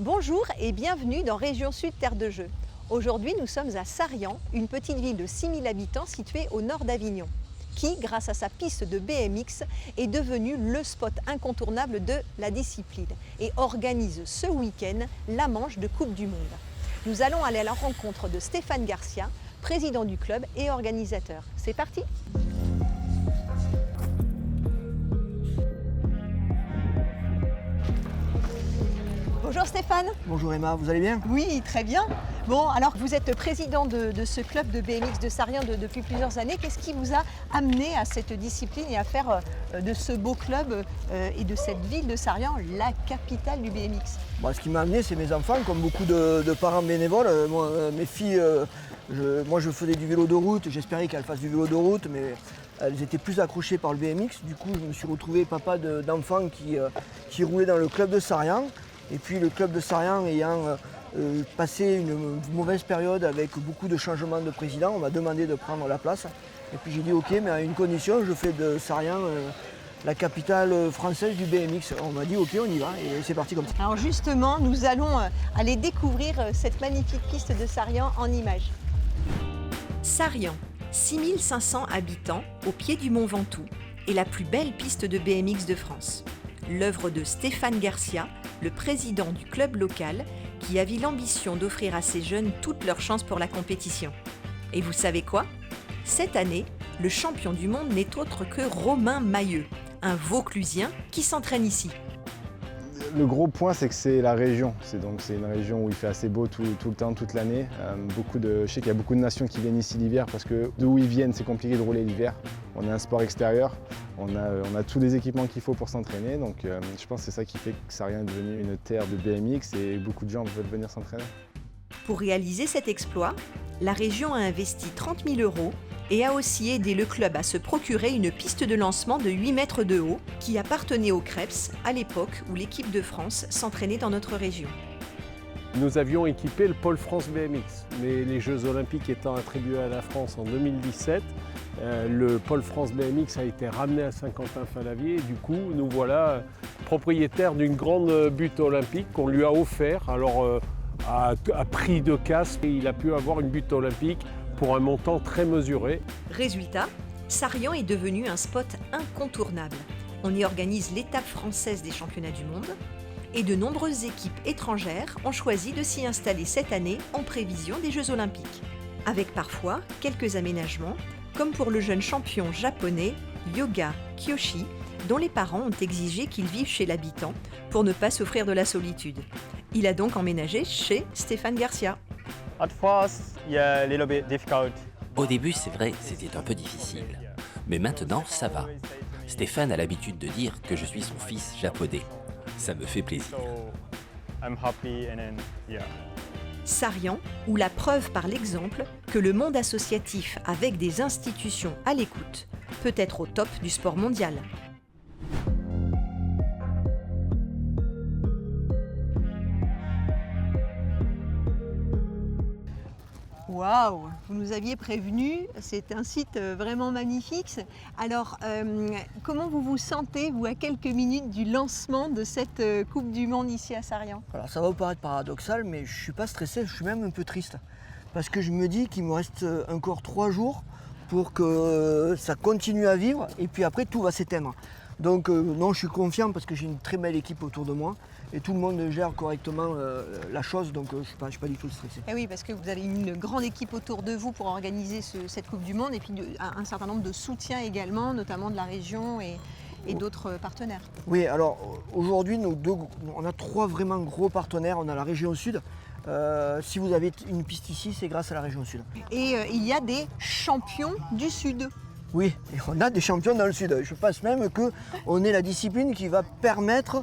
Bonjour et bienvenue dans Région Sud Terre de Jeux. Aujourd'hui, nous sommes à Sarrian, une petite ville de 6000 habitants située au nord d'Avignon, qui, grâce à sa piste de BMX, est devenue le spot incontournable de la discipline et organise ce week-end la manche de Coupe du Monde. Nous allons aller à la rencontre de Stéphane Garcia, président du club et organisateur. C'est parti! Bonjour Stéphane. Bonjour Emma, vous allez bien? Oui, très bien. Bon, alors vous êtes président de ce club de BMX de Sarrian depuis plusieurs années. Qu'est-ce qui vous a amené à cette discipline et à faire de ce beau club et de cette ville de Sarrian la capitale du BMX? Ce qui m'a amené, c'est mes enfants, comme beaucoup de parents bénévoles. Mes filles, moi je faisais du vélo de route, j'espérais qu'elles fassent du vélo de route, mais elles étaient plus accrochées par le BMX. Du coup, je me suis retrouvé papa d'enfants qui roulaient dans le club de Sarrian. Et puis le club de Sarrian ayant passé une mauvaise période avec beaucoup de changements de président, on m'a demandé de prendre la place. Et puis j'ai dit ok, mais à une condition, je fais de Sarrian la capitale française du BMX. On m'a dit ok, on y va et c'est parti comme ça. Alors justement, nous allons aller découvrir cette magnifique piste de Sarrian en images. Sarrian, 6500 habitants au pied du Mont Ventoux et la plus belle piste de BMX de France. L'œuvre de Stéphane Garcia, le président du club local, qui avait l'ambition d'offrir à ces jeunes toutes leurs chances pour la compétition. Et vous savez quoi? Cette année, le champion du monde n'est autre que Romain Mailleux, un Vauclusien qui s'entraîne ici. Le gros point, c'est que c'est la région. C'est une région où il fait assez beau tout le temps, toute l'année. Je sais qu'il y a beaucoup de nations qui viennent ici l'hiver parce que d'où ils viennent, c'est compliqué de rouler l'hiver. On a un sport extérieur, on a tous les équipements qu'il faut pour s'entraîner. Donc je pense que c'est ça qui fait que Sarrian est devenu une terre de BMX et beaucoup de gens veulent venir s'entraîner. Pour réaliser cet exploit, la région a investi 30 000 € et a aussi aidé le club à se procurer une piste de lancement de 8 mètres de haut qui appartenait au Creps à l'époque où l'équipe de France s'entraînait dans notre région. Nous avions équipé le pôle France BMX, mais les Jeux Olympiques étant attribués à la France en 2017, le pôle France BMX a été ramené à Saint-Quentin-Fallavier et du coup nous voilà propriétaires d'une grande butte olympique qu'on lui a offert. Alors à prix de casse, il a pu avoir une butte olympique pour un montant très mesuré. Résultat, Sarrian est devenu un spot incontournable. On y organise l'étape française des championnats du monde et de nombreuses équipes étrangères ont choisi de s'y installer cette année en prévision des Jeux Olympiques. Avec parfois quelques aménagements, comme pour le jeune champion japonais Yoga Kyoshi, dont les parents ont exigé qu'il vive chez l'habitant pour ne pas souffrir de la solitude. Il a donc emménagé chez Stéphane Garcia. Au début, c'est vrai, c'était un peu difficile. Mais maintenant, ça va. Stéphane a l'habitude de dire que je suis son fils japonais. Ça me fait plaisir. Sarrian, ou la preuve par l'exemple que le monde associatif avec des institutions à l'écoute peut être au top du sport mondial. Waouh, vous nous aviez prévenu, c'est un site vraiment magnifique. Alors, comment vous vous sentez, vous, à quelques minutes du lancement de cette Coupe du Monde ici à Sarrian? Alors ça va vous paraître paradoxal, mais je ne suis pas stressé, je suis même un peu triste. Parce que je me dis qu'il me reste encore 3 jours pour que ça continue à vivre et puis après tout va s'éteindre. Donc non, je suis confiant parce que j'ai une très belle équipe autour de moi et tout le monde gère correctement la chose, donc je ne suis pas du tout stressé. Et oui, parce que vous avez une grande équipe autour de vous pour organiser cette Coupe du Monde et puis un certain nombre de soutiens également, notamment de la région et d'autres partenaires. Oui, alors aujourd'hui, on a 3 vraiment gros partenaires. On a la région Sud. Si vous avez une piste ici, c'est grâce à la région Sud. Et il y a des champions du Sud. Oui, et on a des champions dans le Sud. Je pense même qu'on est la discipline qui va permettre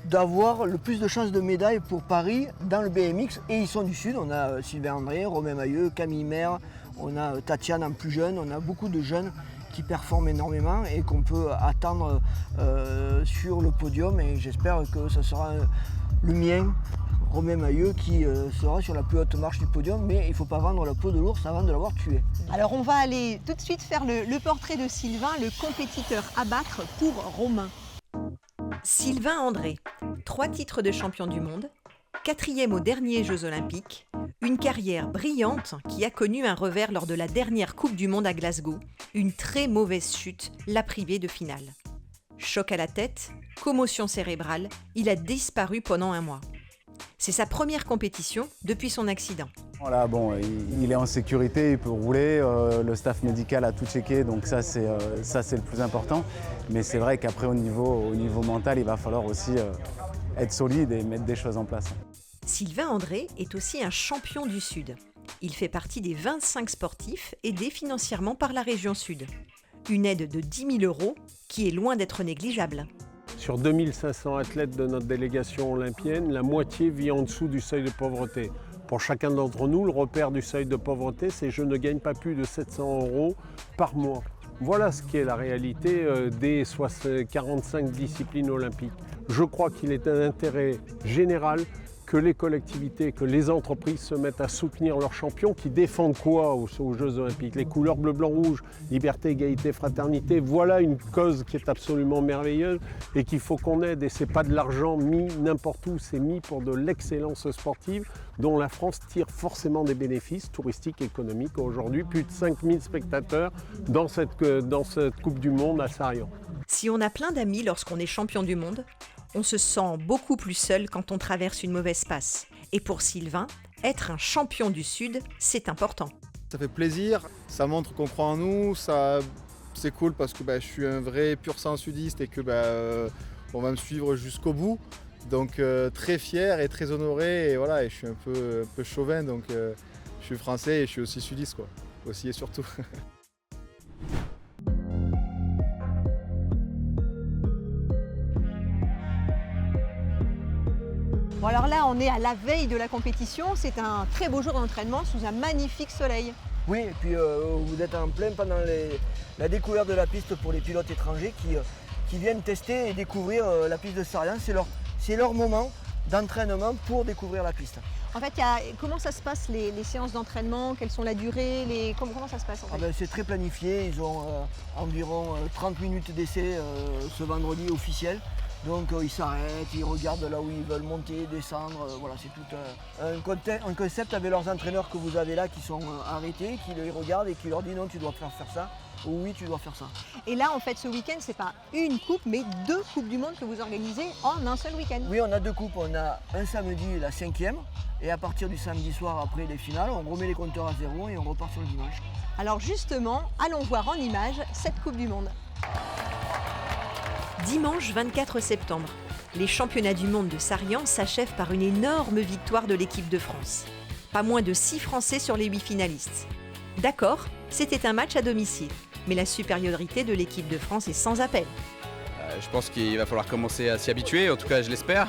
d'avoir le plus de chances de médailles pour Paris dans le BMX. Et ils sont du Sud. On a Sylvain André, Romain Mailleux, Camille Maire, on a Tatiane en plus jeune. On a beaucoup de jeunes qui performent énormément et qu'on peut attendre sur le podium. Et j'espère que ce sera le mien, Romain Mailleux, qui sera sur la plus haute marche du podium, mais il ne faut pas vendre la peau de l'ours avant de l'avoir tué. Alors on va aller tout de suite faire le portrait de Sylvain, le compétiteur à battre pour Romain. Sylvain André, 3 titres de champion du monde, 4e aux derniers Jeux Olympiques, une carrière brillante qui a connu un revers lors de la dernière Coupe du Monde à Glasgow. Une très mauvaise chute l'a privé de finale. Choc à la tête, commotion cérébrale, il a disparu pendant un mois. C'est sa première compétition depuis son accident. Voilà, bon, il est en sécurité, il peut rouler, le staff médical a tout checké, donc ça c'est le plus important. Mais c'est vrai qu'après au niveau mental, il va falloir aussi être solide et mettre des choses en place. Sylvain André est aussi un champion du Sud. Il fait partie des 25 sportifs aidés financièrement par la région Sud. Une aide de 10 000 € qui est loin d'être négligeable. Sur 2500 athlètes de notre délégation olympienne, la moitié vit en dessous du seuil de pauvreté. Pour chacun d'entre nous, le repère du seuil de pauvreté, c'est je ne gagne pas plus de 700 € par mois. Voilà ce qui est la réalité des 45 disciplines olympiques. Je crois qu'il est un intérêt général que les collectivités, que les entreprises se mettent à soutenir leurs champions qui défendent quoi aux Jeux Olympiques? Les couleurs bleu, blanc, rouge, liberté, égalité, fraternité. Voilà une cause qui est absolument merveilleuse et qu'il faut qu'on aide. Et ce n'est pas de l'argent mis n'importe où, c'est mis pour de l'excellence sportive dont la France tire forcément des bénéfices touristiques et économiques. Aujourd'hui, plus de 5000 spectateurs dans cette Coupe du Monde à Sarrián. Si on a plein d'amis lorsqu'on est champion du monde, on se sent beaucoup plus seul quand on traverse une mauvaise passe. Et pour Sylvain, être un champion du Sud, c'est important. Ça fait plaisir, ça montre qu'on croit en nous, c'est cool parce que je suis un vrai pur sang sudiste et que on va me suivre jusqu'au bout. Donc très fier et très honoré et voilà, et je suis un peu chauvin, donc je suis français et je suis aussi sudiste quoi, aussi et surtout. Bon alors là, on est à la veille de la compétition. C'est un très beau jour d'entraînement sous un magnifique soleil. Oui, et puis vous êtes en plein pendant la découverte de la piste pour les pilotes étrangers qui viennent tester et découvrir la piste de Sarrián. C'est leur moment d'entraînement pour découvrir la piste. En fait, comment ça se passe les séances d'entraînement? Quelles sont la durée? Comment ça se passe en fait? C'est très planifié. Ils ont environ 30 minutes d'essai ce vendredi officiel. Donc ils s'arrêtent, ils regardent là où ils veulent monter, descendre. Voilà, c'est tout un concept avec leurs entraîneurs que vous avez là qui sont arrêtés, qui les regardent et qui leur disent non, tu dois faire ça, ou oui, tu dois faire ça. Et là, en fait, ce week-end, c'est pas une coupe, mais 2 Coupes du Monde que vous organisez en un seul week-end. Oui, on a 2 coupes. On a un samedi, la 5e, et à partir du samedi soir, après les finales, on remet les compteurs à zéro et on repart sur le dimanche. Alors justement, allons voir en images cette Coupe du Monde. Dimanche 24 septembre, les championnats du monde de Sarrián s'achèvent par une énorme victoire de l'équipe de France. Pas moins de 6 Français sur les 8 finalistes. D'accord, c'était un match à domicile, mais la supériorité de l'équipe de France est sans appel. Je pense qu'il va falloir commencer à s'y habituer, en tout cas je l'espère.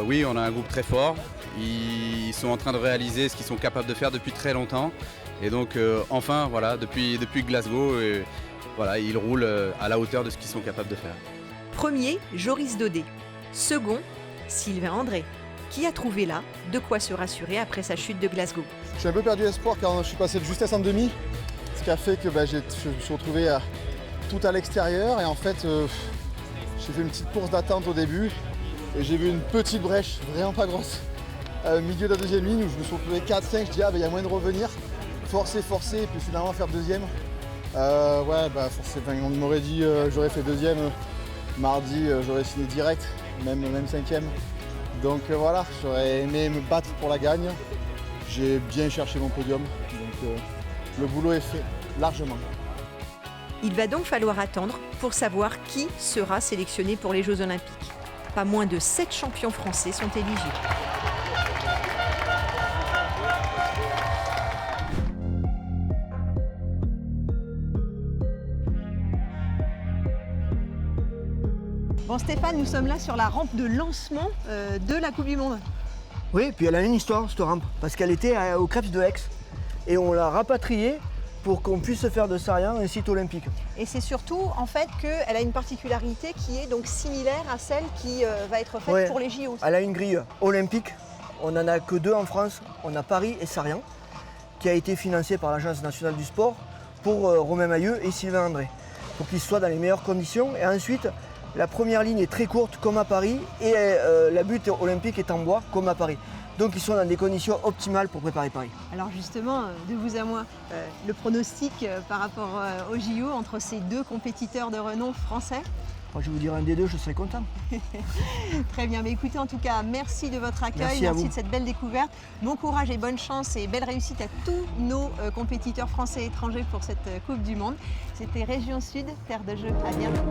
Oui, on a un groupe très fort, ils sont en train de réaliser ce qu'ils sont capables de faire depuis très longtemps. Et donc enfin, voilà, depuis Glasgow, voilà, ils roulent à la hauteur de ce qu'ils sont capables de faire. Premier, Joris Daudet. Second, Sylvain André, qui a trouvé là de quoi se rassurer après sa chute de Glasgow. J'ai un peu perdu espoir car je suis passé de justesse en demi, ce qui a fait que je me suis retrouvé tout à l'extérieur et en fait j'ai fait une petite course d'attente au début et j'ai vu une petite brèche, vraiment pas grosse, au milieu de la deuxième ligne où je me suis retrouvé 4-5, je dis il y a moyen de revenir, forcer et puis finalement faire deuxième. On m'aurait dit j'aurais fait deuxième, mardi j'aurais signé direct, même 5e. Donc voilà, j'aurais aimé me battre pour la gagne. J'ai bien cherché mon podium, donc le boulot est fait, largement. Il va donc falloir attendre pour savoir qui sera sélectionné pour les Jeux Olympiques. Pas moins de 7 champions français sont éligibles. Bon Stéphane, nous sommes là sur la rampe de lancement de la Coupe du Monde. Oui, puis elle a une histoire cette rampe, parce qu'elle était au Krebs de Aix. Et on l'a rapatriée pour qu'on puisse faire de Sarrián un site olympique. Et c'est surtout en fait qu'elle a une particularité qui est donc similaire à celle qui va être faite pour les JO. Elle a une grille olympique, on n'en a que 2 en France, on a Paris et Sarrián, qui a été financée par l'Agence nationale du sport pour Romain Mailleux et Sylvain André, pour qu'ils soient dans les meilleures conditions. Et ensuite, La première ligne est très courte comme à Paris et la butte olympique est en bois comme à Paris. Donc ils sont dans des conditions optimales pour préparer Paris. Alors justement, de vous à moi, le pronostic par rapport au JO entre ces deux compétiteurs de renom français? Moi, je vais vous dire un des deux, je serais content. Très bien, mais écoutez, en tout cas, merci de votre accueil, Merci de cette belle découverte. Bon courage et bonne chance et belle réussite à tous nos compétiteurs français et étrangers pour cette Coupe du Monde. C'était Région Sud, terre de jeu. À bientôt.